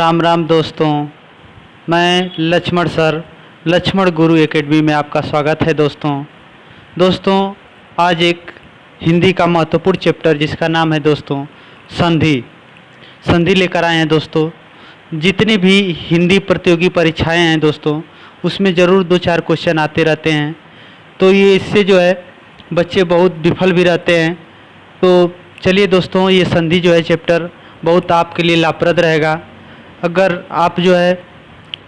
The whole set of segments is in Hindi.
राम राम दोस्तों। मैं लक्ष्मण सर लक्ष्मण गुरु एकेडमी में आपका स्वागत है दोस्तों। आज एक हिंदी का महत्वपूर्ण चैप्टर जिसका नाम है दोस्तों संधि लेकर आए हैं दोस्तों। जितनी भी हिंदी प्रतियोगी परीक्षाएं हैं दोस्तों, उसमें ज़रूर 2-4 क्वेश्चन आते रहते हैं। तो ये इससे जो है बच्चे बहुत विफल भी रहते हैं। तो चलिए दोस्तों, ये संधि जो है चैप्टर बहुत आपके लिए लाभप्रद रहेगा। अगर आप जो है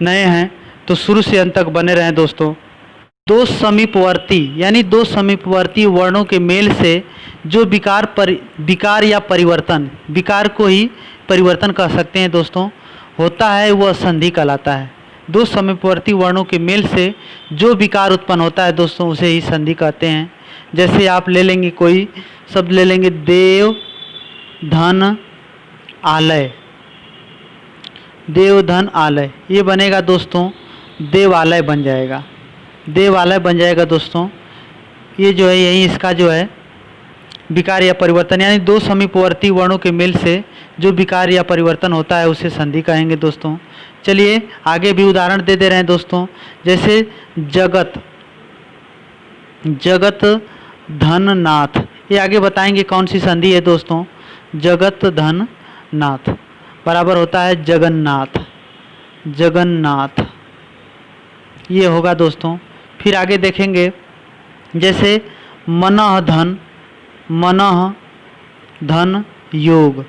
नए हैं तो शुरू से अंत तक बने रहें दोस्तों। दो समीपवर्ती वर्णों के मेल से जो विकार या परिवर्तन, विकार को ही परिवर्तन कह सकते हैं दोस्तों, होता है वह संधि कहलाता है। दो समीपवर्ती वर्णों के मेल से जो विकार उत्पन्न होता है दोस्तों, उसे ही संधि कहते हैं। जैसे आप ले लेंगे, कोई शब्द ले लेंगे, देव धन आलय, देवधन आलय, ये बनेगा दोस्तों देवालय बन जाएगा, देवालय बन जाएगा दोस्तों। ये जो है यही इसका जो है विकार या परिवर्तन, यानी दो समीपवर्ती वर्णों के मेल से जो विकार या परिवर्तन होता है उसे संधि कहेंगे दोस्तों। चलिए आगे भी उदाहरण दे रहे हैं दोस्तों। जैसे जगत धन नाथ, ये आगे बताएंगे कौन सी संधि है दोस्तों। जगत धन नाथ बराबर होता है जगन्नाथ, जगन्नाथ ये होगा दोस्तों। फिर आगे देखेंगे, जैसे मनः धन योग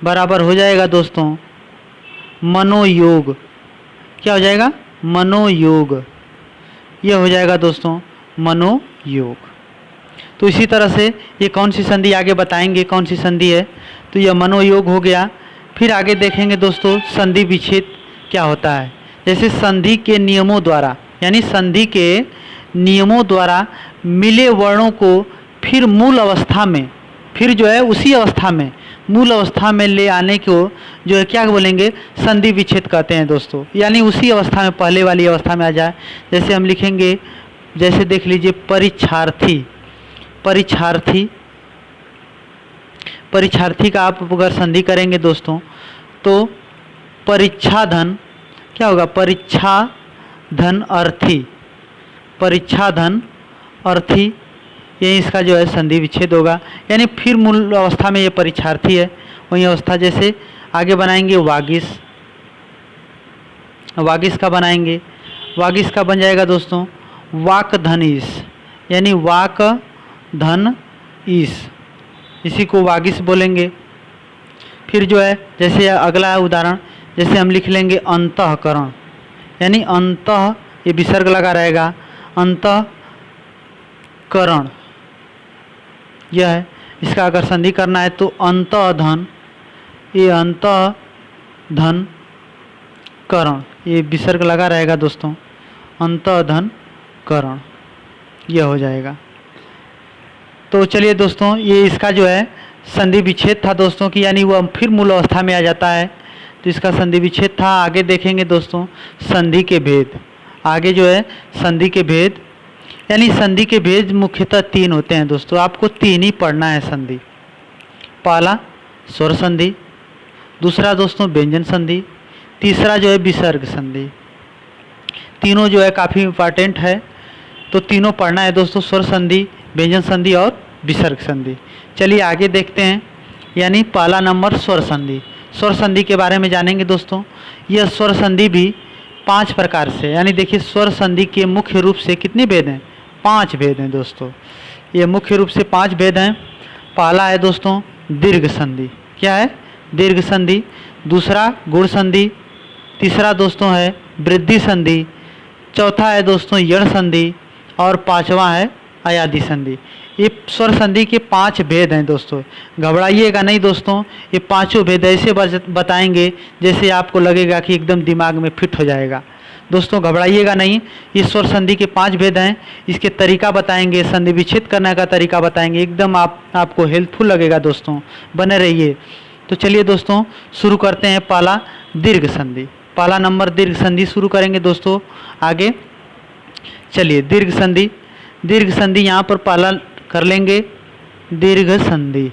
बराबर हो जाएगा दोस्तों मनोयोग। क्या हो जाएगा? मनोयोग, ये हो जाएगा दोस्तों मनोयोग। तो इसी तरह से ये कौन सी संधि आगे बताएंगे कौन सी संधि है, तो यह मनोयोग हो गया। फिर आगे देखेंगे दोस्तों संधि विच्छेद क्या होता है। जैसे संधि के नियमों द्वारा, यानी संधि के नियमों द्वारा मिले वर्णों को फिर मूल अवस्था में, फिर जो है उसी अवस्था में, मूल अवस्था में ले आने को जो है क्या बोलेंगे, संधि विच्छेद कहते हैं दोस्तों। यानी उसी अवस्था में, पहले वाली अवस्था में आ जाए। जैसे हम लिखेंगे, जैसे देख लीजिए परीक्षार्थी का आप अगर संधि करेंगे दोस्तों, तो परीक्षा धन क्या होगा, परीक्षा धन अर्थी, ये इसका जो है संधि विच्छेद होगा। यानी फिर मूल अवस्था में ये परीक्षार्थी है, वही अवस्था। जैसे आगे बनाएंगे वागिस का बनाएंगे, वागिस का बन जाएगा दोस्तों वाक धन ईश, यानी वाक धन ईश, इसी को वागिस बोलेंगे। फिर जो है जैसे अगला उदाहरण, जैसे हम लिख लेंगे अंतःकरण, यानी अंतः ये विसर्ग लगा रहेगा, अंतःकरण यह है। इसका अगर संधि करना है तो अंतःधन, ये अंतःधन करण, ये विसर्ग लगा रहेगा दोस्तों, अंतःधन करण यह हो जाएगा। तो चलिए दोस्तों, ये इसका जो है संधि विच्छेद था दोस्तों की, यानी वह फिर मूल अवस्था में आ जाता है, तो इसका संधि विच्छेद था। आगे देखेंगे दोस्तों संधि के भेद। आगे जो है संधि के भेद, यानी संधि के भेद मुख्यतः 3 होते हैं दोस्तों, आपको 3 ही पढ़ना है संधि। पहला स्वर संधि, दूसरा दोस्तों व्यंजन संधि, तीसरा जो है विसर्ग संधि। तीनों जो है काफ़ी इम्पॉर्टेंट है, तो तीनों पढ़ना है दोस्तों, स्वर संधि, व्यंजन संधि और विसर्ग संधि। चलिए आगे देखते हैं। यानी पहला नंबर स्वर संधि। स्वर संधि के बारे में जानेंगे दोस्तों। यह स्वर संधि भी 5 प्रकार से, यानी देखिए स्वर संधि के मुख्य रूप से कितने भेद हैं, 5 भेद हैं दोस्तों। ये मुख्य रूप से 5 भेद हैं। पहला है दोस्तों दीर्घ संधि। क्या है? दीर्घ संधि। दूसरा गुण संधि, तीसरा दोस्तों है वृद्धि संधि, चौथा है दोस्तों यण संधि, और 5वां है अयादि संधि। ये स्वर संधि के 5 भेद हैं दोस्तों। घबराइएगा नहीं दोस्तों, ये 5 भेद ऐसे बताएंगे जैसे आपको लगेगा कि एकदम दिमाग में फिट हो जाएगा। दोस्तों घबराइएगा नहीं, ये स्वर संधि के 5 भेद हैं। इसके तरीका बताएंगे, संधि विच्छेद करने का तरीका बताएंगे, एकदम आपको हेल्पफुल लगेगा दोस्तों, बने रहिए। तो चलिए दोस्तों शुरू करते हैं। पहला दीर्घ संधि, पहला नंबर दीर्घ संधि शुरू करेंगे दोस्तों। आगे चलिए दीर्घ संधि, दीर्घ संधि यहाँ पर पहला कर लेंगे दीर्घ संधि,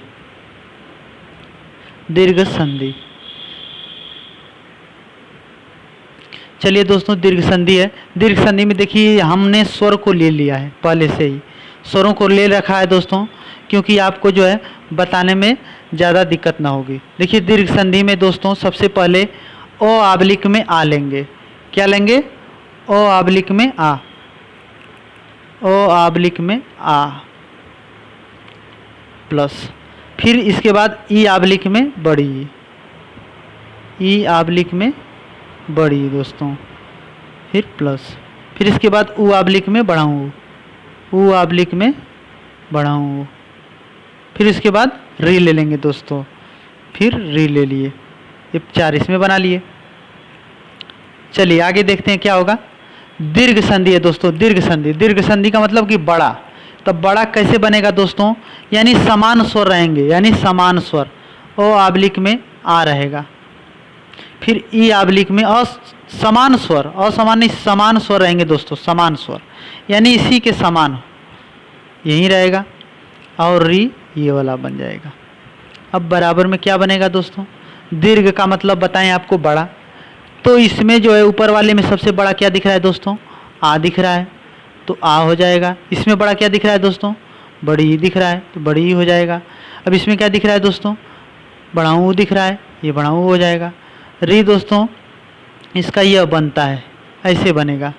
दीर्घ संधि। चलिए दोस्तों, दीर्घ संधि है। दीर्घ संधि में देखिए हमने स्वर को ले लिया है, पहले से ही स्वरों को ले रखा है दोस्तों, क्योंकि आपको जो है बताने में ज़्यादा दिक्कत ना होगी। देखिए दीर्घ संधि में दोस्तों सबसे पहले ओ आबलिक में आ लेंगे। क्या लेंगे? ओ आबलिक में आ, ओ आबलिक में आ प्लस, फिर इसके बाद ई आबलिक में बड़ी, ई आबलिक में बड़ी दोस्तों, फिर प्लस, फिर इसके बाद ऊ आबलिक में बढ़ाऊँ, ऊ आबलिक में बढ़ाऊँ, फिर इसके बाद री ले लेंगे दोस्तों, फिर री ले लिए, ये 4 इसमें बना लिए। चलिए आगे देखते हैं क्या होगा। दीर्घ संधि है दोस्तों, दीर्घ संधि। दीर्घ संधि का मतलब कि बड़ा। तब बड़ा कैसे बनेगा दोस्तों? यानी समान स्वर रहेंगे, यानी समान स्वर। ओ आबलिक में आ रहेगा, फिर ई आबलिक में असमान स्वर, असमान नहीं समान स्वर रहेंगे दोस्तों, समान स्वर यानी इसी के समान यही रहेगा, और री ये वाला बन जाएगा। अब बराबर में क्या बनेगा दोस्तों? दीर्घ का मतलब बताएं आपको, बड़ा। तो इसमें जो है ऊपर वाले में सबसे बड़ा क्या दिख रहा है दोस्तों? आ दिख रहा है, तो आ हो जाएगा। इसमें बड़ा क्या दिख रहा है दोस्तों? बड़ी ही दिख रहा है, तो बड़ी ही हो जाएगा। अब इसमें क्या दिख रहा है दोस्तों? बढ़ाऊँ दिख रहा है, ये बढ़ाऊँ हो जाएगा। री दोस्तों इसका यह बनता है, ऐसे बनेगा,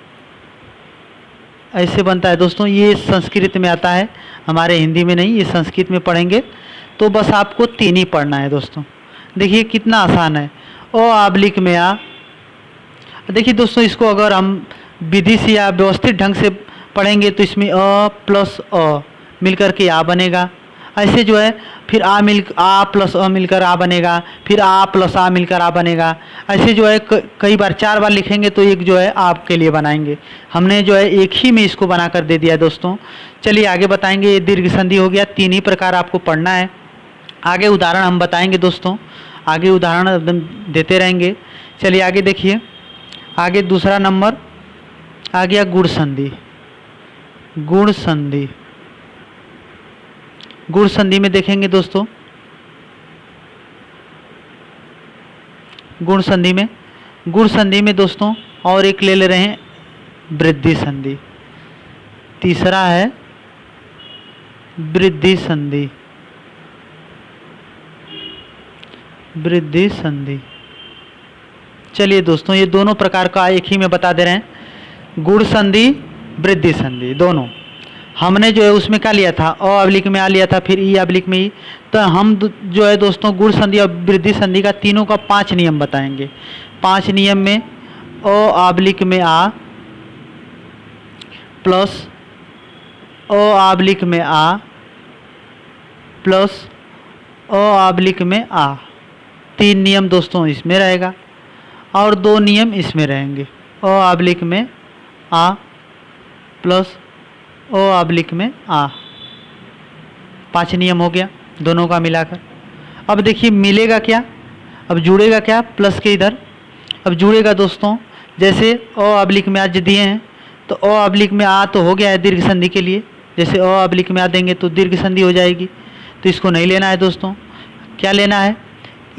ऐसे बनता है दोस्तों। ये संस्कृत में आता है, हमारे हिंदी में नहीं, ये संस्कृत में पढ़ेंगे। तो बस आपको 3 ही पढ़ना है दोस्तों। देखिए कितना आसान है। ओ आबलिक में आ। देखिए दोस्तों, इसको अगर हम विधि से या व्यवस्थित ढंग से पढ़ेंगे तो इसमें अ प्लस अ मिलकर के आ बनेगा। ऐसे जो है फिर आ प्लस अ मिलकर आ बनेगा, फिर आ प्लस आ मिलकर आ बनेगा। ऐसे जो है कई बार 4 बार लिखेंगे तो एक जो है आपके लिए बनाएंगे। हमने जो है एक ही में इसको बनाकर दे दिया दोस्तों। चलिए आगे बताएंगे। ये दीर्घ संधि हो गया, 3 ही प्रकार आपको पढ़ना है। आगे उदाहरण हम बताएंगे दोस्तों, आगे उदाहरण एकदम देते रहेंगे। चलिए आगे देखिए। आगे दूसरा नंबर आ गया गुण संधि। गुण संधि, गुण संधि में देखेंगे दोस्तों, गुण संधि में दोस्तों और एक ले रहे हैं वृद्धि संधि। तीसरा है वृद्धि संधि, वृद्धि संधि। चलिए दोस्तों, ये दोनों प्रकार का एक ही में बता दे रहे हैं, गुण संधि वृद्धि संधि दोनों। हमने जो है उसमें क्या लिया था? अ आबलिक में आ लिया था, फिर ई आबलिक में ई। तो हम जो है दोस्तों गुण संधि और वृद्धि संधि का तीनों का 5 नियम बताएंगे। 5 नियम में अ आबलिक में आ प्लस अ आबलिक में आ प्लस अ आबलिक में आ, 3 नियम दोस्तों इसमें रहेगा और 2 नियम इसमें रहेंगे। अ आबलिक में आ प्लस ओ आबलिक में आ, 5 नियम हो गया दोनों का मिलाकर। अब देखिए मिलेगा क्या, अब जुड़ेगा क्या? प्लस के इधर अब जुड़ेगा दोस्तों। जैसे ओ आबलिक में आज दिए हैं तो ओ आबलिक में आ तो हो गया है दीर्घ संधि के लिए। जैसे ओ आबलिक में आ देंगे तो दीर्घ संधि हो जाएगी, तो इसको नहीं लेना है दोस्तों। क्या लेना है?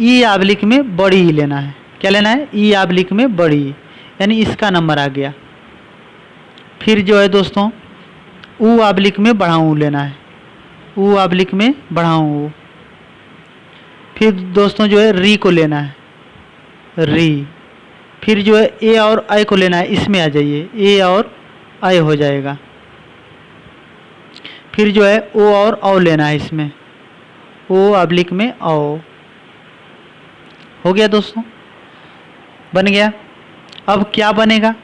ई आबलिक में बड़ी ई लेना है। क्या लेना है? ई आबलिक में बड़ी ई, यानी इसका नंबर आ गया। फिर जो है दोस्तों ऊ आबलिक में बढ़ाऊँ लेना है, ऊ आबलिक में बढ़ाऊँ। फिर दोस्तों जो है री को लेना है, री। फिर जो है ए और आई को लेना है, इसमें आ जाइए, ए और आई हो जाएगा। फिर जो है ओ और औ लेना है, इसमें ओ आबलिक में औ। हो गया दोस्तों, बन गया। अब क्या बनेगा?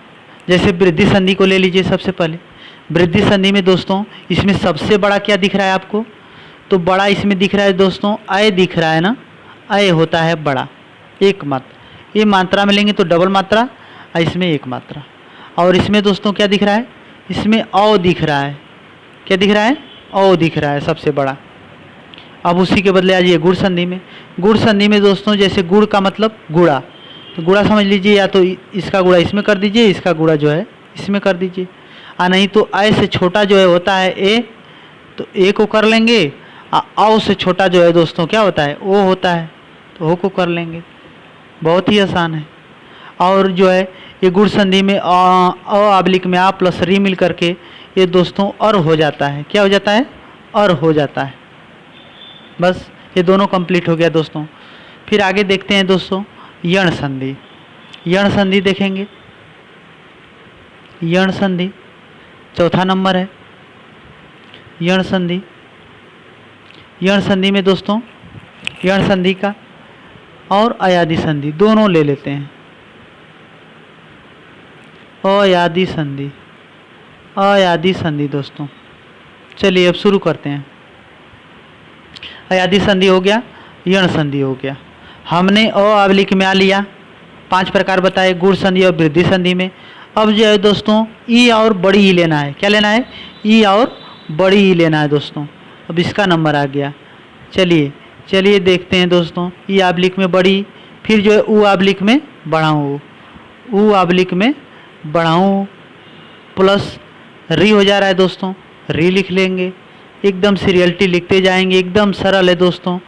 जैसे वृद्धि संधि को ले लीजिए। सबसे पहले वृद्धि संधि में दोस्तों इसमें सबसे बड़ा क्या दिख रहा है आपको? तो बड़ा इसमें दिख रहा है दोस्तों, अय दिख रहा है ना, अय होता है बड़ा, एक मात्रा। ये मात्रा में लेंगे तो डबल मात्रा, इसमें एक मात्रा। और इसमें दोस्तों क्या दिख रहा है? इसमें औ दिख रहा है। क्या दिख रहा है? औ दिख रहा है सबसे बड़ा। अब उसी के बदले आ जाइए गुण संधि में। गुण संधि में दोस्तों जैसे गुड़ का मतलब गुड़ा, तो गुड़ा समझ लीजिए, या तो इसका गुड़ा इसमें कर दीजिए, इसका गुड़ा जो है इसमें कर दीजिए। नहीं तो ऐ से छोटा जो है होता है ए, तो ए को कर लेंगे। औ से छोटा जो है दोस्तों क्या होता है? ओ होता है, तो ओ को कर लेंगे। बहुत ही आसान है। और जो है ये गुण संधि में आब्लिक में आ प्लस री मिल करके ये दोस्तों और हो जाता है। क्या हो जाता है? और हो जाता है। बस ये दोनों कंप्लीट हो गया दोस्तों। फिर आगे देखते हैं दोस्तों यण संधि। यण संधि देखेंगे, यण संधि चौथा नंबर है यण संधि। यण संधि में दोस्तों यण संधि का और अयादि संधि दोनों ले लेते हैं। अयादि संधि, अयादि संधि दोस्तों। चलिए अब शुरू करते हैं। अयादि संधि हो गया, यण संधि हो गया। हमने आब्लिक में आ लिया, 5 प्रकार बताए गुण संधि और वृद्धि संधि में। अब जो है दोस्तों ई और बड़ी ई लेना है। क्या लेना है? ई और बड़ी ई लेना है दोस्तों। अब इसका नंबर आ गया। चलिए देखते हैं दोस्तों। ई आब्लिक में बड़ी, फिर जो है ऊ आब्लिक में बढ़ाऊँ, ऊ आब्लिक में बढ़ाऊँ प्लस री हो जा रहा है दोस्तों। री लिख लेंगे, एकदम सीरियलिटी लिखते जाएंगे, एकदम सरल है दोस्तों।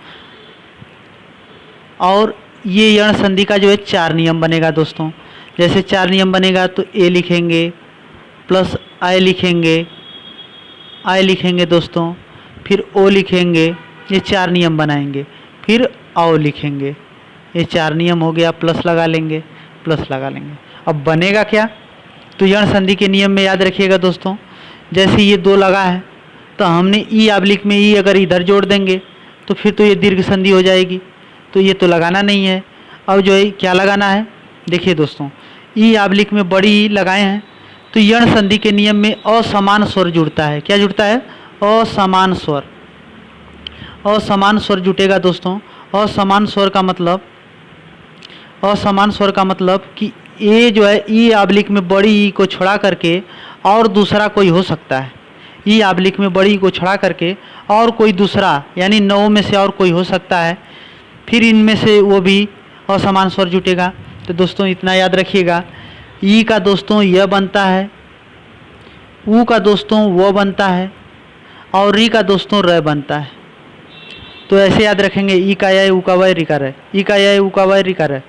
और ये यण संधि का जो है 4 नियम बनेगा दोस्तों। जैसे 4 नियम बनेगा तो ए लिखेंगे प्लस आई लिखेंगे, आई लिखेंगे दोस्तों, फिर ओ लिखेंगे, ये 4 नियम बनाएंगे, फिर आओ लिखेंगे। ये 4 नियम हो गया, प्लस लगा लेंगे, प्लस लगा लेंगे। अब बनेगा क्या? तो यण संधि के नियम में याद रखिएगा दोस्तों, जैसे ये 2 लगा है तो हमने ई आब्लिक में ई अगर इधर जोड़ देंगे तो फिर तो ये दीर्घ संधि हो जाएगी, तो ये तो लगाना नहीं है। अब जो है क्या लगाना है? देखिए दोस्तों, ई आब्लिक में बड़ी ई लगाए हैं तो यण संधि के नियम में असमान स्वर जुड़ता है। क्या जुड़ता है? असमान स्वर। असमान स्वर जुटेगा दोस्तों। असमान स्वर का मतलब, असमान स्वर का मतलब कि ए जो है ई आब्लिक में बड़ी ई को छोड़ा करके और दूसरा कोई हो सकता है। ई आब्लिक में बड़ी ई को छोड़ा करके और कोई दूसरा, यानी 9 में से और कोई हो सकता है, फिर इनमें से वो भी असमान स्वर जुटेगा। तो दोस्तों इतना याद रखिएगा, ई का दोस्तों यह बनता है, ऊ का दोस्तों वो बनता है, और री का दोस्तों र बनता है। तो ऐसे याद रखेंगे, ई का या ऊ का व री का र, ई का या ऊ का व री का र,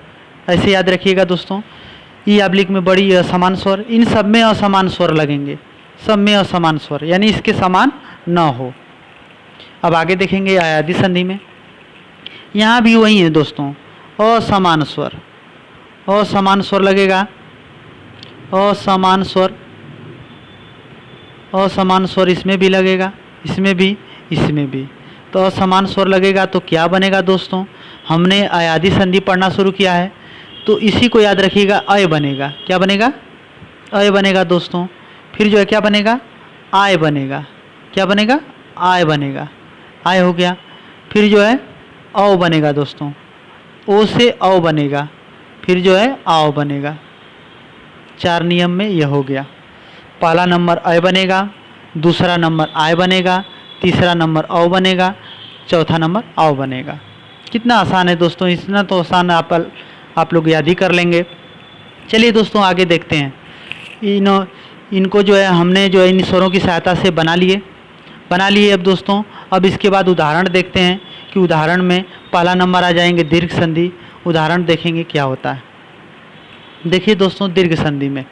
ऐसे याद रखिएगा दोस्तों। ई आब्लिक में बड़ी असमान स्वर, इन सब में असमान स्वर लगेंगे, सब में असमान स्वर, यानी इसके समान न हो। अब आगे देखेंगे अयादि संधि में, यहाँ भी वही है दोस्तों, असमान स्वर, असमान स्वर लगेगा, असमान स्वर, असमान स्वर इसमें भी लगेगा, इसमें भी, इसमें भी। तो असमान स्वर लगेगा तो क्या बनेगा दोस्तों? हमने अयादि संधि पढ़ना शुरू किया है तो इसी को याद रखिएगा, अय बनेगा। क्या बनेगा? अय बनेगा दोस्तों। फिर जो है क्या बनेगा? आय बनेगा। क्या बनेगा? आय बनेगा, आय हो गया। फिर जो है औ बनेगा दोस्तों, ओ से औ बनेगा, फिर जो है आओ बनेगा। 4 नियम में यह हो गया। पहला नंबर अय बनेगा, दूसरा नंबर आय बनेगा, तीसरा नंबर औ बनेगा, चौथा नंबर आओ बनेगा। कितना आसान है दोस्तों, इतना तो आसान आप लोग याद ही कर लेंगे। चलिए दोस्तों आगे देखते हैं। इनको जो है हमने जो है इन स्वरों की सहायता से बना लिए। अब दोस्तों अब इसके बाद उदाहरण देखते हैं कि उदाहरण में पहला नंबर आ जाएंगे दीर्घ संधि। उदाहरण देखेंगे क्या होता है। देखिए दोस्तों, दीर्घ संधि में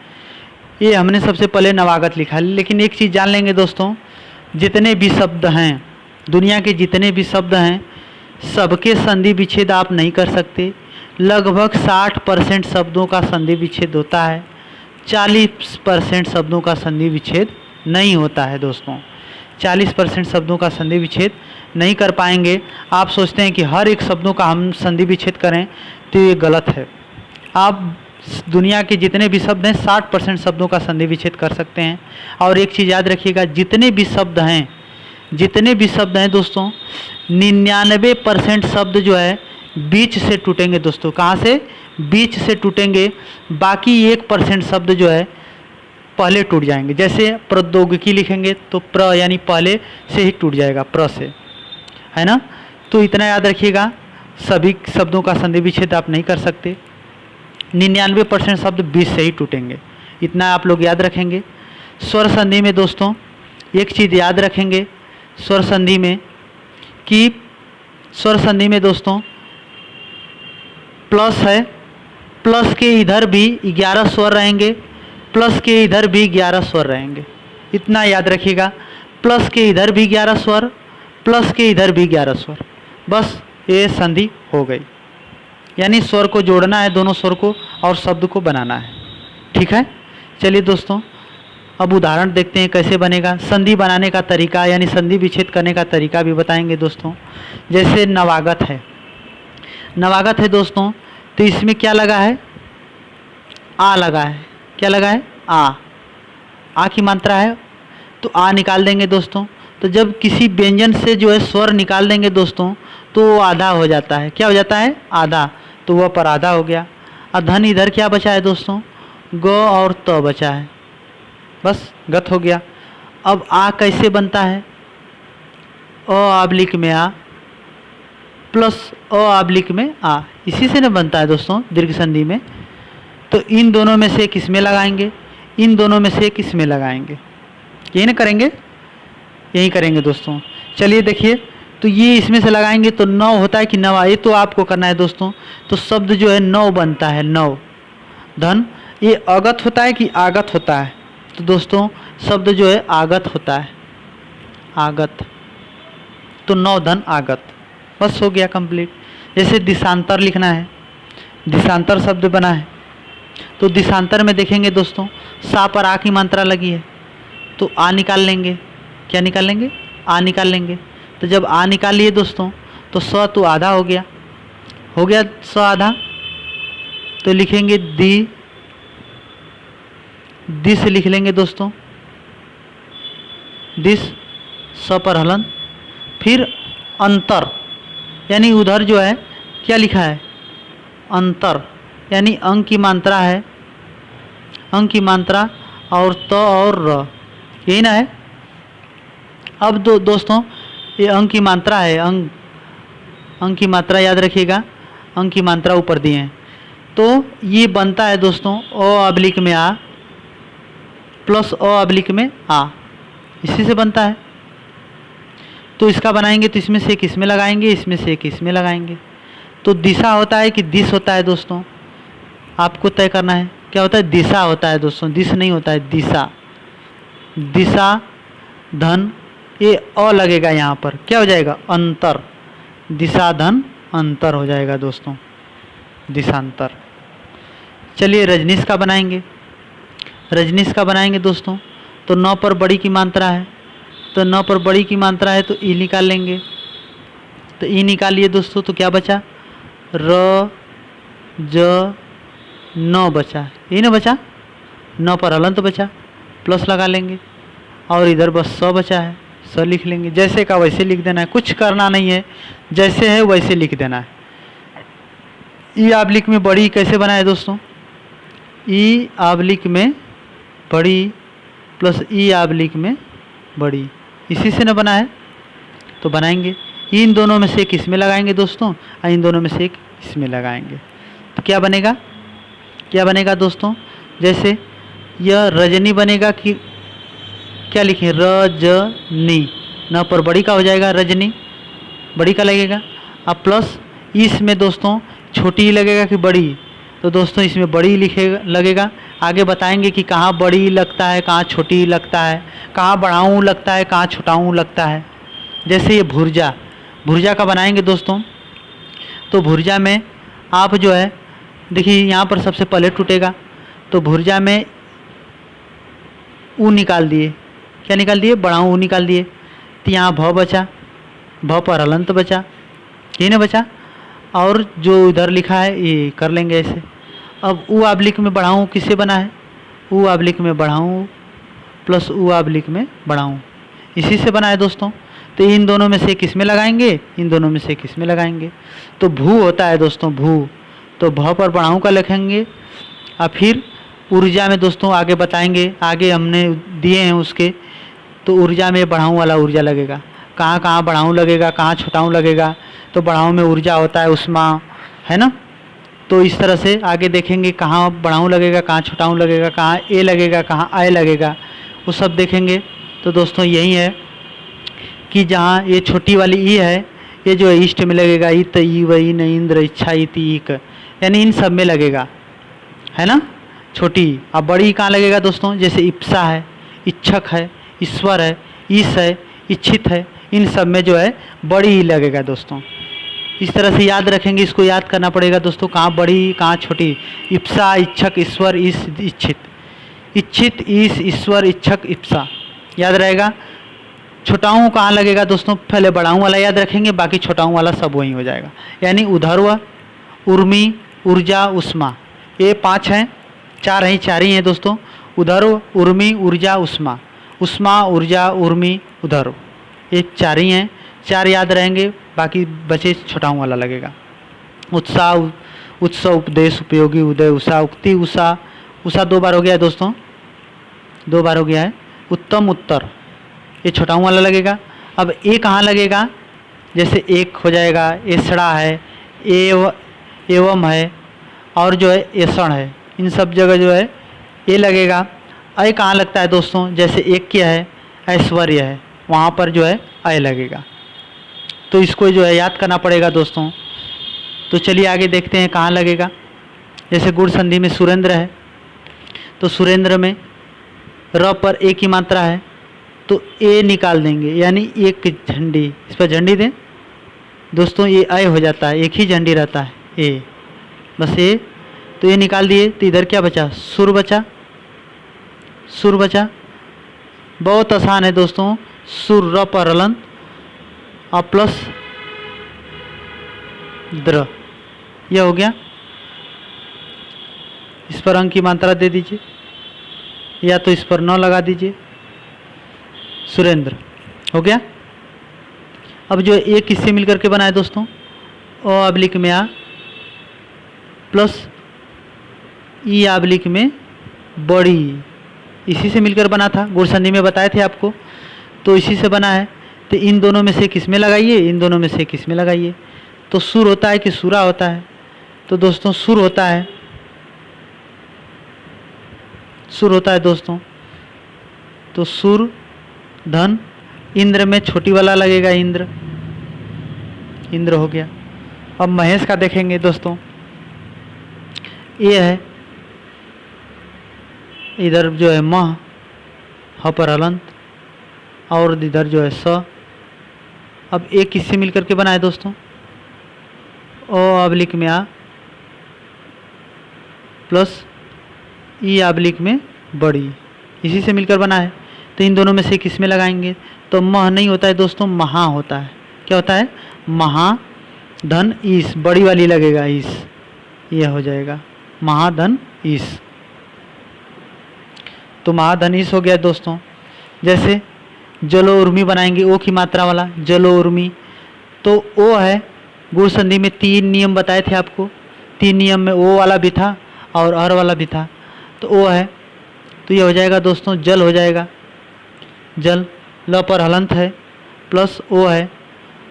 ये हमने सबसे पहले नवागत लिखा, लेकिन एक चीज़ जान लेंगे दोस्तों, जितने भी शब्द हैं, दुनिया के जितने भी शब्द हैं, सबके संधि विच्छेद आप नहीं कर सकते। लगभग 60% शब्दों का संधि विच्छेद होता है, 40% शब्दों का संधि विच्छेद नहीं होता है दोस्तों। 40% शब्दों का संधि विच्छेद नहीं कर पाएंगे। आप सोचते हैं कि हर एक शब्दों का हम संधि विच्छेद करें, तो ये गलत है। आप दुनिया के जितने भी शब्द हैं 60% शब्दों का संधि विच्छेद कर सकते हैं। और एक चीज़ याद रखिएगा, जितने भी शब्द हैं दोस्तों, 99% शब्द जो है बीच से टूटेंगे दोस्तों। कहाँ से? बीच से टूटेंगे। बाकी 1% शब्द जो है पहले टूट जाएंगे। जैसे प्रौद्योगिकी लिखेंगे तो प्र यानी पहले से ही टूट जाएगा, प्र से, है ना। तो इतना याद रखिएगा, सभी शब्दों का संधि विच्छेद आप नहीं कर सकते। 99% शब्द बीच से ही टूटेंगे, इतना आप लोग याद रखेंगे। स्वर संधि में दोस्तों एक चीज़ याद रखेंगे, स्वर संधि में कि स्वर संधि में दोस्तों प्लस है प्लस के इधर भी 11 स्वर रहेंगे, प्लस के इधर भी 11 स्वर रहेंगे। इतना याद रखिएगा, प्लस के इधर भी 11 स्वर, प्लस के इधर भी 11 स्वर। बस ये संधि हो गई। यानी स्वर को जोड़ना है, दोनों स्वर को, और शब्द को बनाना है। ठीक है, चलिए दोस्तों अब उदाहरण देखते हैं कैसे बनेगा। संधि बनाने का तरीका यानी संधि विच्छेद करने का तरीका भी बताएंगे दोस्तों। जैसे नवागत है, नवागत है दोस्तों, तो इसमें क्या लगा है? आ लगा है। क्या लगा है? आ की मात्रा है, तो आ निकाल देंगे दोस्तों। तो जब किसी व्यंजन से जो है स्वर निकाल देंगे दोस्तों, तो वो आधा हो जाता है। क्या हो जाता है? आधा। तो वह पर आधा हो गया। और धन इधर क्या बचा है दोस्तों? ग और त बचा है, बस गत हो गया। अब आ कैसे बनता है? अ आब्लिक में आ प्लस अ आब्लिक में आ, इसी से न बनता है दोस्तों दीर्घ संधि में। तो इन दोनों में से किस में लगाएंगे? इन दोनों में से किस में लगाएंगे? यही ना करेंगे, यही करेंगे दोस्तों। चलिए देखिए, तो ये इसमें से लगाएंगे तो नौ होता है कि नवा, ये तो आपको करना है दोस्तों। तो शब्द जो है नौ बनता है, नौ। धन ये अगत होता है कि आगत होता है? तो दोस्तों शब्द जो है आगत होता है, आगत। तो नौ धन आगत, बस हो गया कंप्लीट। जैसे दिशांतर लिखना है, दिशांतर शब्द बना है, तो दिशांतर में देखेंगे दोस्तों सा पर आ की मात्रा लगी है, तो आ निकाल लेंगे। क्या निकाल लेंगे? आ निकाल लेंगे। तो जब आ निकाल लिए दोस्तों, तो स तो आधा हो गया, हो गया स आधा। तो लिखेंगे दिस लिख लेंगे दोस्तों, दिस, स पर हलन। फिर अंतर, यानी उधर जो है क्या लिखा है? अंतर, यानी अंक की मात्रा है, अंक की मात्रा, और त और र, यही ना है। अब दोस्तों ये अंक की मात्रा है, अंक की मात्रा याद रखिएगा, अंक की मात्रा ऊपर दिए हैं। तो ये बनता है दोस्तों अ अब्लिक में आ प्लस अ अब्लिक में आ, इसी से बनता है। तो इसका बनाएंगे तो इसमें से एक इसमें लगाएंगे, इसमें से एक इसमें लगाएंगे। तो दिशा होता है कि दिस होता है दोस्तों? आपको तय करना है। क्या होता है? दिशा होता है दोस्तों, दिस नहीं होता है, दिशा। दिशा धन ये अ लगेगा यहाँ पर, क्या हो जाएगा? अंतर। दिशा धन अंतर हो जाएगा दोस्तों, दिशांतर। चलिए रजनीश का बनाएंगे। रजनीश का बनाएंगे दोस्तों, तो नौ पर बड़ी की मात्रा है, तो नौ पर बड़ी की मात्रा है तो ई निकाल लेंगे। तो ई निकाल लिए दोस्तों, तो क्या बचा? र ज नौ बचा, यही ना बचा। नौ पर हलंत बचा, प्लस लगा लेंगे, और इधर बस स बचा है, स लिख लेंगे। जैसे का वैसे लिख देना है, कुछ करना नहीं है, जैसे है वैसे लिख देना है। ई आब्लिक में बड़ी कैसे बना है दोस्तों? ई आब्लिक में बड़ी प्लस ई आब्लिक में बड़ी, इसी से न बना है, तो बनाएंगे। इन दोनों में से एक इसमें लगाएंगे दोस्तों, और इन दोनों में से एक इसमें लगाएंगे। तो क्या बनेगा? क्या बनेगा दोस्तों? जैसे यह रजनी बनेगा कि क्या लिखें? रजनी, न पर बड़ी का हो जाएगा रजनी, बड़ी का लगेगा। अब प्लस इसमें दोस्तों छोटी लगेगा कि बड़ी? तो दोस्तों इसमें बड़ी लिखेगा, लगेगा। आगे बताएंगे कि कहाँ बड़ी लगता है, कहाँ छोटी लगता है, कहाँ बढ़ाऊँ लगता है, कहाँ छुटाऊँ लगता है। जैसे ये भुर्जा, भुर्जा का बनाएंगे दोस्तों, तो भुर्जा में आप जो है देखिए यहाँ पर सबसे पहले टूटेगा, तो भुर्जा में ऊ निकाल दिए। क्या निकाल दिए? बढ़ाऊँ ऊ निकाल दिए। तो यहाँ भ बचा, भ पर हलंत बचा, यही ना बचा। और जो इधर लिखा है ये कर लेंगे ऐसे। अब ऊ आब्लिक में बढ़ाऊँ किससे बना है? ऊ आब्लिक में बढ़ाऊँ प्लस ऊ आब्लिक में बढ़ाऊँ, इसी से बना है दोस्तों। तो इन दोनों में से किस में लगाएंगे? इन दोनों में से किस में लगाएंगे? तो भू होता है दोस्तों, भू। तो भ पर बढ़ाऊँ का लिखेंगे। और फिर ऊर्जा में दोस्तों आगे बताएंगे, आगे हमने दिए हैं उसके। तो ऊर्जा में बढ़ाऊँ वाला ऊर्जा लगेगा, कहाँ कहाँ बढ़ाऊँ लगेगा, कहाँ छुटाऊँ लगेगा। तो बढ़ाऊँ में ऊर्जा होता है उष्मा, है ना। तो इस तरह से आगे देखेंगे कहाँ बढ़ाऊँ लगेगा, कहाँ छुटाऊँ लगेगा, कहाँ ए लगेगा, कहाँ आय लगेगा, वो सब देखेंगे। तो दोस्तों यही है कि जहाँ ये छोटी वाली ई है, ये जो है इष्ट में लगेगा, इत ई व इन इंद्र इच्छा इति इक, यानी इन सब में लगेगा। है ना, छोटी। अब बड़ी कहाँ लगेगा दोस्तों, जैसे इप्सा है, इच्छक है, ईश्वर है, ईश है, इच्छित है, इन सब में जो है बड़ी ही लगेगा दोस्तों। इस तरह से याद रखेंगे, इसको याद करना पड़ेगा दोस्तों, कहाँ बड़ी कहाँ छोटी। इप्सा, इच्छक, ईश्वर, ईश, इच्छित। इच्छित, ईश, ईश्वर, इच्छक, इप्सा याद रहेगा। छोटाऊ कहाँ लगेगा दोस्तों, पहले बड़ाऊ वाला याद रखेंगे, बाकी छोटाऊ वाला सब वहीं हो जाएगा। यानी उधर्व, उर्मी, ऊर्जा, उष्मा, ये 5 हैं, 4 हैं, 4 ही हैं दोस्तों। उधर्व, उर्मी, ऊर्जा, उष्मा, उष्मा, ऊर्जा, उर्मी, उधर्व, ये 4 ही हैं। 4 याद रहेंगे, बाकी बचे छोटाऊ वाला लगेगा। उत्साह, उत्सव, उपदेश, उपयोगी, उदय, उषा, उक्ति, उषा, उषा 2 बार हो गया है दोस्तों, 2 बार हो गया है। उत्तम, उत्तर, ये छोटाऊ वाला लगेगा। अब ए कहाँ लगेगा, जैसे एक हो जाएगा, एसड़ा है, एवं है, और जो है एसण है, इन सब जगह जो है ए लगेगा। अय कहाँ लगता है दोस्तों, जैसे एक क्या है, ऐश्वर्य है, वहाँ पर जो है अय लगेगा। तो इसको जो है याद करना पड़ेगा दोस्तों। तो चलिए आगे देखते हैं कहाँ लगेगा। जैसे गुण संधि में सुरेंद्र है, तो सुरेंद्र में र पर ए की मात्रा है, तो ए निकाल देंगे, यानी एक झंडी, इस पर झंडी दें दोस्तों, ये अय हो जाता है, एक ही झंडी रहता है ए, बस ए। तो ये निकाल दिए, तो इधर क्या बचा, सुर बचा, सुर बचा। बहुत आसान है दोस्तों, सुर र पर हलंत और प्लस द्र, यह हो गया। इस पर अंक की मात्रा दे दीजिए, या तो इस पर 9 लगा दीजिए, सुरेंद्र हो गया। अब जो एक किससे मिलकर के बना है दोस्तों, ओ अब्लिक में आ प्लस ई अब्लिक में बड़ी, इसी से मिलकर बना था, गुण संधि में बताए थे आपको, तो इसी से बना है। तो इन दोनों में से किस में लगाइए, इन दोनों में से किस में लगाइए। तो सुर होता है कि सुरा होता है, तो दोस्तों सुर होता है, सुर होता है दोस्तों। तो सुर, धन, इंद्र में छोटी वाला लगेगा, इंद्र, इंद्र हो गया। अब महेश का देखेंगे दोस्तों, ये है, इधर जो है मह, ह पर हलंत, और इधर जो है स। अब एक किससे मिलकर के बना है दोस्तों, ओ अब्लिक में आ प्लस ई अब्लिक में बड़ी, इसी से मिलकर बना है। तो इन दोनों में से किस में लगाएंगे, तो मह नहीं होता है दोस्तों, महा होता है। क्या होता है, महा, धन, ईश, बड़ी वाली लगेगा ईश, यह हो जाएगा महाधन ईश। तो महाधन ईश हो गया दोस्तों। जैसे जलो उर्मी बनाएंगे, ओ की मात्रा वाला जलो उर्मी, तो ओ है, गुण संधि में 3 नियम बताए थे आपको, 3 नियम में ओ वाला भी था और अर वाला भी था। तो ओ है, तो ये हो जाएगा दोस्तों जल हो जाएगा, जल। ल पर हलंत है, प्लस ओ है,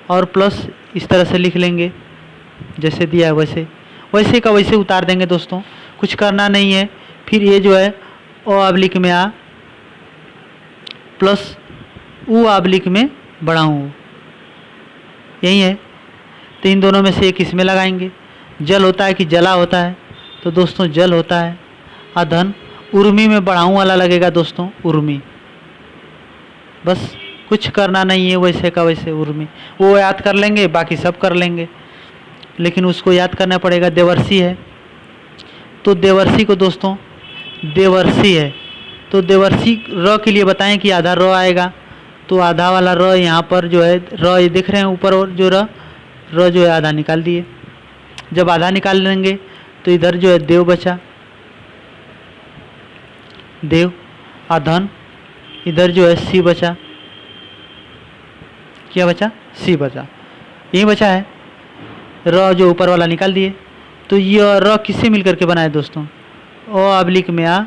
और प्लस इस तरह से लिख लेंगे जैसे दिया है वैसे, वैसे का वैसे उतार देंगे दोस्तों, कुछ करना नहीं है। फिर ये जो है ओ अब्लिक में आ प्लस ऊ अब्लिक में बढ़ाऊँ, यही है। तो इन दोनों में से एक इसमें लगाएंगे, जल होता है कि जला होता है, तो दोस्तों जल होता है। अधन, उर्मी में बढ़ाऊँ वाला लगेगा दोस्तों, उर्मी, बस कुछ करना नहीं है, वैसे का वैसे उर्मी, वो याद कर लेंगे, बाकी सब कर लेंगे, लेकिन उसको याद करना पड़ेगा। देवर्षि है, तो देवर्षि को दोस्तों, देवर्षि है तो देवर्षि र के लिए बताएं कि आधा र आएगा, तो आधा वाला र यहाँ पर जो है, र ये देख रहे हैं ऊपर, और जो र जो है आधा निकाल दिए। जब आधा निकाल लेंगे तो इधर जो है देव बचा, देव। अधन, इधर जो है सी बचा, क्या बचा, सी बचा, यही बचा है। र जो ऊपर वाला निकाल दिए, तो ये र किससे मिलकर के बना है दोस्तों, ओ अब्लिक में आ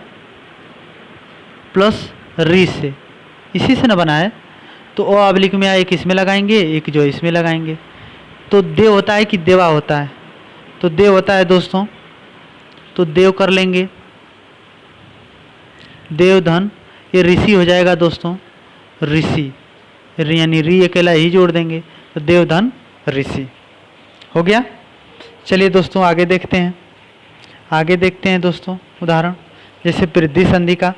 प्लस री से, इसी से न बना है। तो ओ अब्लिक में आ एक इसमें लगाएंगे, एक जो इसमें लगाएंगे, तो देव होता है कि देवा होता है, तो देव होता है दोस्तों, तो देव कर लेंगे, देव धन, ये ऋषि हो जाएगा दोस्तों, ऋषि, यानी री अकेला ही जोड़ देंगे, तो देव धन ऋषि हो गया। चलिए दोस्तों आगे देखते हैं, आगे देखते हैं दोस्तों। उदाहरण जैसे वृद्धि संधि का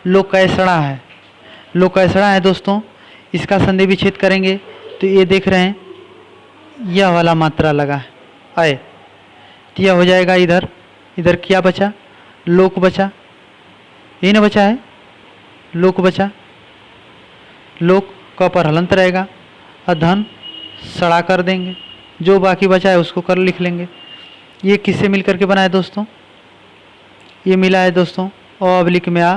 लोकैसड़ा है, लोकैसड़ा है दोस्तों, इसका संधि विच्छेद करेंगे तो ये देख रहे हैं यह वाला मात्रा लगा है आए, तो यह हो जाएगा इधर, इधर क्या बचा, लोक बचा, यही ना बचा है, लोक बचा, लोक का पर हलंत रहेगा और धन सड़ा कर देंगे, जो बाकी बचा है उसको कर लिख लेंगे। ये किससे मिल करके बना है दोस्तों, ये मिला है दोस्तों अ ऑब्लिक में आ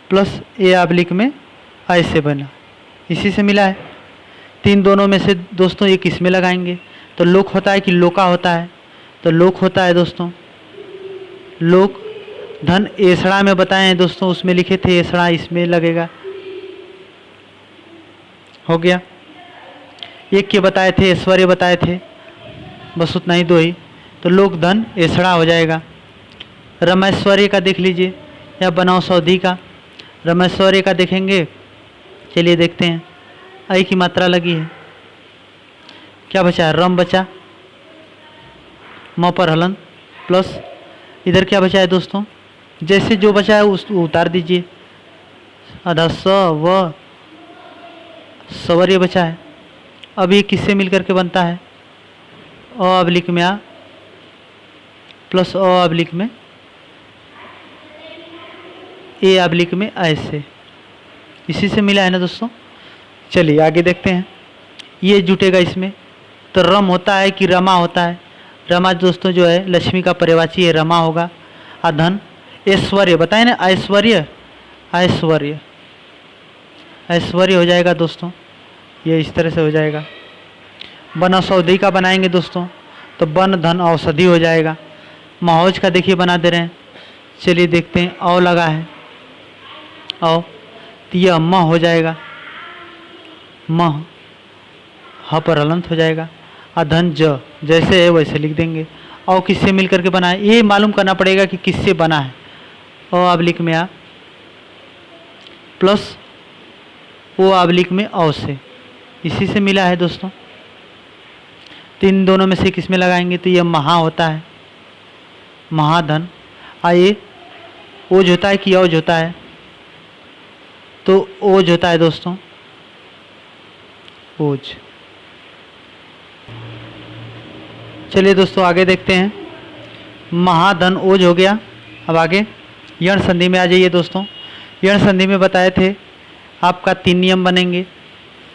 प्लस ए ऑब्लिक में आई से बना, इसी से मिला है। तीन दोनों में से दोस्तों ये किस में लगाएंगे, तो लोक होता है कि लोका होता है, तो लोक होता है दोस्तों, लोक धन एसड़ा में बताए हैं दोस्तों, उसमें लिखे थे एसड़ा, इसमें लगेगा, हो गया। एक के बताए थे, ऐश्वर्य बताए थे, बस उतना ही, दो ही, तो लोक धन एसड़ा हो जाएगा। रमैश्वर्य का देख लीजिए या बनाओ सौधी का, रमैश्वर्य का देखेंगे, चलिए देखते हैं। आई की मात्रा लगी है, क्या बचा है, रम बचा, म पर हलन प्लस इधर क्या बचा है दोस्तों, जैसे जो बचा है उस उतार दीजिए, आधा स व सवर्य बचा है। अब ये किससे मिल करके बनता है, अ ऑब्लिक में आ प्लस अ ऑब्लिक में ए ऑब्लिक में ऐसे, इसी से मिला है ना दोस्तों। चलिए आगे देखते हैं, ये जुटेगा इसमें, तो रम होता है कि रमा होता है, रमा दोस्तों जो है लक्ष्मी का पर्यायवाची है, रमा होगा। अधन ऐश्वर्य बताए ना, ऐश्वर्य, ऐश्वर्य, ऐश्वर्य हो जाएगा दोस्तों, ये इस तरह से हो जाएगा। वन औषधि का बनाएंगे दोस्तों, तो वन धन औषधि हो जाएगा। महोज का देखिए बना दे रहे हैं, चलिए देखते हैं, औ लगा है, औ, तो यह म हो जाएगा, म ह पर हलंत हो जाएगा। अधन ज, जैसे है वैसे लिख देंगे। औ किससे मिल करके बना है, ये मालूम करना पड़ेगा कि किससे बना है। अ ऑब्लिक में आ प्लस ओ ऑब्लिक में औ से, इसी से मिला है दोस्तों। तीन दोनों में से किस में लगाएंगे, तो यह महा होता है, महाधन। आइए ओज होता है कि औज होता है, तो ओज होता है दोस्तों, ओज। चलिए दोस्तों आगे देखते हैं, महाधन ओज हो गया। अब आगे यण संधि में आ जाइए दोस्तों। यण संधि में बताए थे आपका 3 नियम बनेंगे।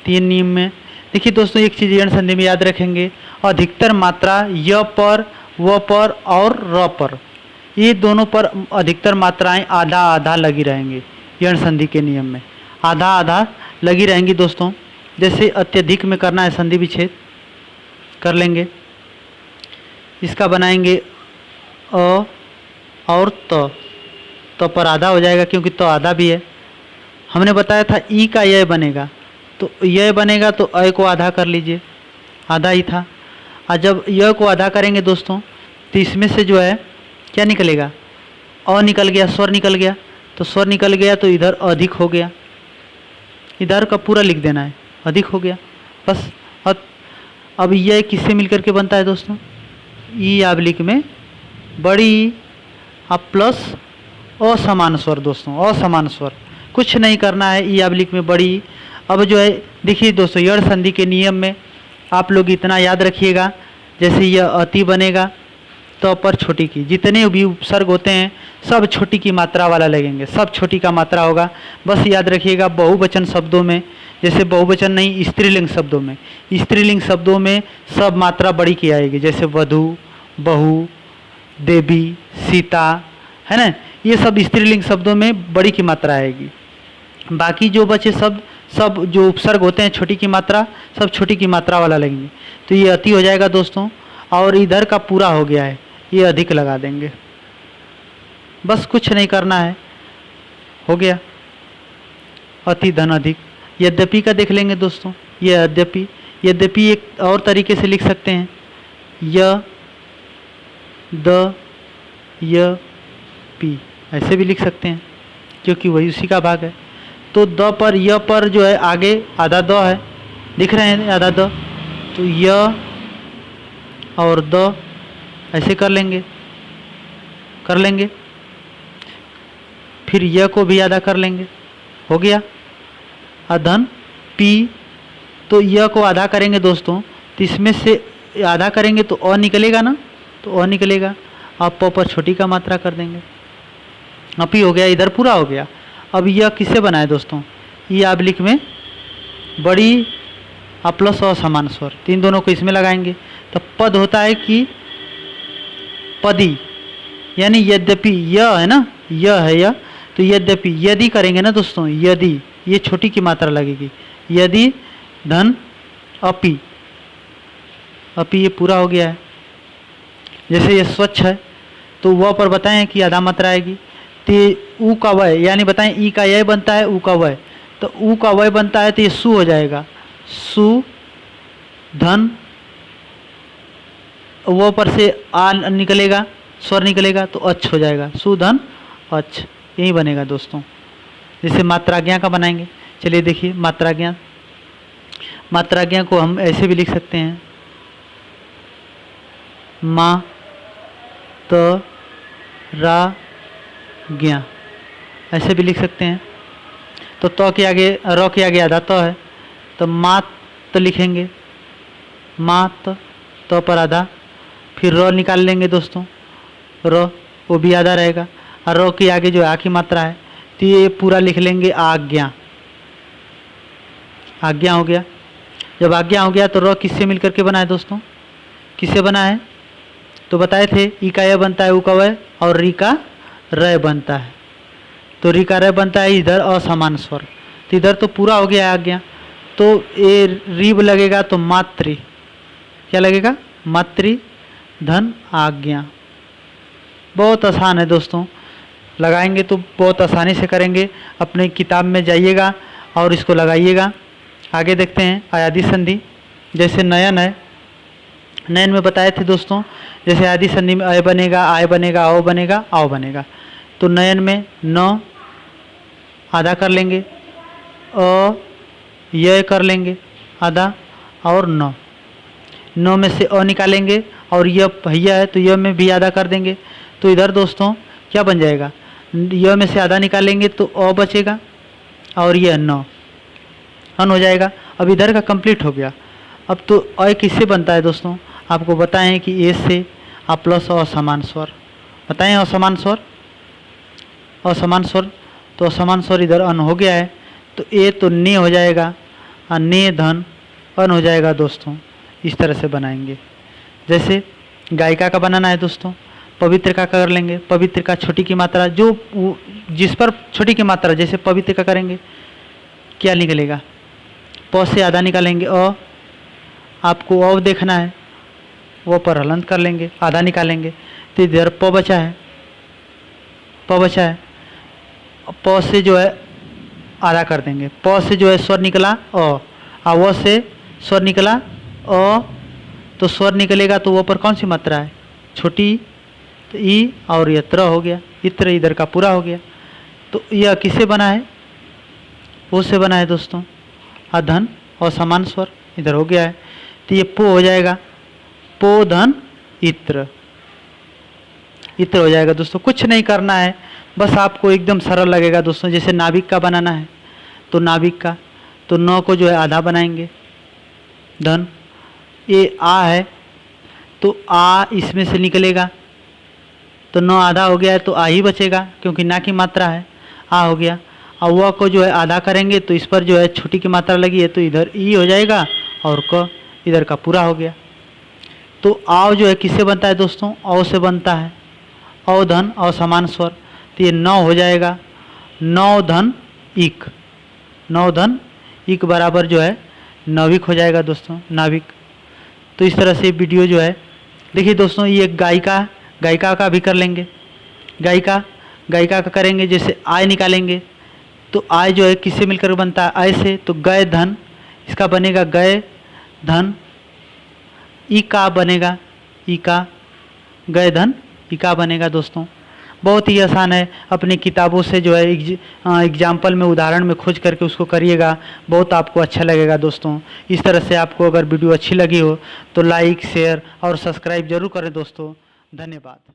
3 नियम में देखिए दोस्तों, एक चीज़ यण संधि में याद रखेंगे, अधिकतर मात्रा य पर, व पर और र पर, ये दोनों पर अधिकतर मात्राएं आधा आधा लगी रहेंगी। यण संधि के नियम में आधा आधा लगी रहेंगी दोस्तों। जैसे अत्यधिक में करना है संधि विच्छेद, कर लेंगे। इसका बनाएंगे अ और त पर आधा हो जाएगा, क्योंकि तो आधा भी है। हमने बताया था ई का यह बनेगा, तो यह बनेगा तो अ को आधा कर लीजिए, आधा ही था। और जब यह को आधा करेंगे दोस्तों, तो इसमें से जो है क्या निकलेगा, अ निकल गया, स्वर निकल गया, तो स्वर निकल गया तो इधर अधिक हो गया, इधर का पूरा लिख देना है, अधिक हो गया बस। अब यह किससे मिलकर के बनता है दोस्तों, ई ऑब्लिक में बड़ी अब प्लस असमान स्वर दोस्तों, असमान स्वर, कुछ नहीं करना है, ई ऑब्लिक में बड़ी। अब जो है देखिए दोस्तों, यण संधि के नियम में आप लोग इतना याद रखिएगा, जैसे यह अति बनेगा तो पर छोटी की, जितने भी उपसर्ग होते हैं सब छोटी की मात्रा वाला लगेंगे, सब छोटी का मात्रा होगा। बस याद रखिएगा बहुवचन शब्दों में, जैसे बहुवचन नहीं स्त्रीलिंग शब्दों में, स्त्रीलिंग शब्दों में सब मात्रा बड़ी की आएगी, जैसे वधु, बहू, देवी, सीता, है ना, ये सब स्त्रीलिंग शब्दों में बड़ी की मात्रा आएगी। बाकी जो बचे सब जो उपसर्ग होते हैं छोटी की मात्रा, सब छोटी की मात्रा वाला लगेंगे। तो ये अति हो जाएगा दोस्तों, और इधर का पूरा हो गया है, ये अधिक लगा देंगे, बस कुछ नहीं करना है, हो गया अति धन अधिक। यद्यपि का देख लेंगे दोस्तों, ये यद्यपि, यद्यपि एक और तरीके से लिख सकते हैं, य द य पी, ऐसे भी लिख सकते हैं, क्योंकि वही उसी का भाग है। तो द पर, य पर जो है आगे आधा द है, दिख रहे हैं आधा द, तो य और द ऐसे कर लेंगे, कर लेंगे, फिर य को भी आधा कर लेंगे, हो गया अधन पी। तो य को आधा करेंगे दोस्तों, तो इसमें से आधा करेंगे तो अ निकलेगा ना, तो अ निकलेगा। अब प पर छोटी का मात्रा कर देंगे, पी हो गया, इधर पूरा हो गया। अब यह किससे बनाए दोस्तों, ये आबलिक में बड़ी प्लस और समान स्वर, तीन दोनों को इसमें लगाएंगे तो पद होता है कि पदी, यानी यद्यपि यह है ना, यह है यह, तो यद्यपि यदि करेंगे ना दोस्तों, यदि ये छोटी की मात्रा लगेगी, यदि धन अपि, अपि ये पूरा हो गया है। जैसे ये स्वच्छ है तो वह पर बताएं कि आधा मात्रा आएगी, तो ऊ का वय, यानी बताएं ई का यह बनता है, ऊ का वय, तो ऊ का वय बनता है तो ये सु हो जाएगा, सु धन, वो पर से आ निकलेगा, स्वर निकलेगा तो अच्छ हो जाएगा, सुधन अच्छ, यही बनेगा दोस्तों। जैसे मात्राज्ञा का बनाएंगे, चलिए देखिए मात्राज्ञा, मात्राज्ञा को हम ऐसे भी लिख सकते हैं, मा त रा ज्ञा, ऐसे भी लिख सकते हैं। तो त के आगे, र के आगे आधा त है, तो मात लिखेंगे, मात, त पर आधा, फिर र निकाल लेंगे दोस्तों, र वो भी आधा रहेगा, और र के आगे जो आ की मात्रा है तो ये पूरा लिख लेंगे आज्ञा, आज्ञा हो गया। जब आज्ञा हो गया तो र किससे मिलकर के बना है दोस्तों, किससे बना है, तो बताए थे ई का य बनता है ऊ का वय, और री का र बनता है, तो री का र बनता है इधर असमान स्वर, तो इधर तो पूरा हो गया आज्ञा। तो ये रीब लगेगा तो मातृ, क्या लगेगा, मातृ धन आज्ञा। बहुत आसान है दोस्तों, लगाएंगे तो बहुत आसानी से करेंगे। अपने किताब में जाइएगा और इसको लगाइएगा। आगे देखते हैं अयादि संधि। जैसे नयन है, नयन में बताए थे दोस्तों, जैसे आदि संधि में अय बनेगा, आय बनेगा, औ बनेगा, आओ बनेगा। तो नयन में न आधा कर लेंगे, अ य कर लेंगे आधा, और न में से अ निकालेंगे, और य भैया है तो य में भी आधा कर देंगे। तो इधर दोस्तों क्या बन जाएगा, य में से आधा निकालेंगे तो अ बचेगा, और यह न अन हो जाएगा। अब इधर का कंप्लीट हो गया। अब तो अ किससे बनता है दोस्तों, आपको बताएं कि ए से आ प्लस असमान स्वर, बताएं असमान स्वर, असमान स्वर, तो असमान स्वर इधर अन हो गया है, तो ए तो ने हो जाएगा, और ने धन अन हो जाएगा दोस्तों। इस तरह से बनाएंगे। जैसे गायिका का बनाना है दोस्तों, पवित्र का कर लेंगे, पवित्र का छोटी की मात्रा, जो जिस पर छोटी की मात्रा, जैसे पवित्र का करेंगे क्या निकलेगा, प से आधा निकालेंगे, आपको अ देखना है, वो पर हलंत कर लेंगे, आधा निकालेंगे, तो इधर प बचा है, प बचा है, प से जो है आधा कर देंगे, प से जो है स्वर निकला अ, व से स्वर निकला अ, तो स्वर निकलेगा तो वो पर कौन सी मात्रा है, छोटी, तो ई, और यह त्र हो गया, इत्र इधर का पूरा हो गया। तो यह किससे बना है, वो से बना है दोस्तों, अधन और समान स्वर इधर हो गया है, तो ये पो हो जाएगा, पो धन इत्र, इत्र हो जाएगा दोस्तों। कुछ नहीं करना है, बस आपको एकदम सरल लगेगा दोस्तों। जैसे नाभिक का बनाना है, तो नाभिक का, तो नौ को जो है आधा बनाएंगे, धन, ये आ है तो आ इसमें से निकलेगा, तो नौ आधा हो गया है तो आ ही बचेगा, क्योंकि ना की मात्रा है, आ हो गया। और वह को जो है आधा करेंगे तो इस पर जो है छोटी की मात्रा लगी है, तो इधर ई हो जाएगा, और क इधर का पूरा हो गया। तो आओ जो है किससे बनता है दोस्तों, औ से बनता है, औ धन और समान स्वर, तो ये नौ हो जाएगा, नौ धन इक, नौ धन इक बराबर जो है नविक हो जाएगा दोस्तों, नाविक। तो इस तरह से वीडियो जो है देखिए दोस्तों। ये गायिका, गायिका का भी कर लेंगे, गायिका, गायिका का करेंगे। जैसे आय निकालेंगे, तो आय जो है किससे मिलकर बनता है, आय से, तो गय धन, इसका बनेगा गय धन, ई का बनेगा, ई का, गय धन ई का बनेगा दोस्तों। बहुत ही आसान है, अपनी किताबों से जो है एग्जाम्पल में, उदाहरण में खोज करके उसको करिएगा, बहुत आपको अच्छा लगेगा दोस्तों। इस तरह से आपको अगर वीडियो अच्छी लगी हो तो लाइक, शेयर और सब्सक्राइब जरूर करें दोस्तों। धन्यवाद।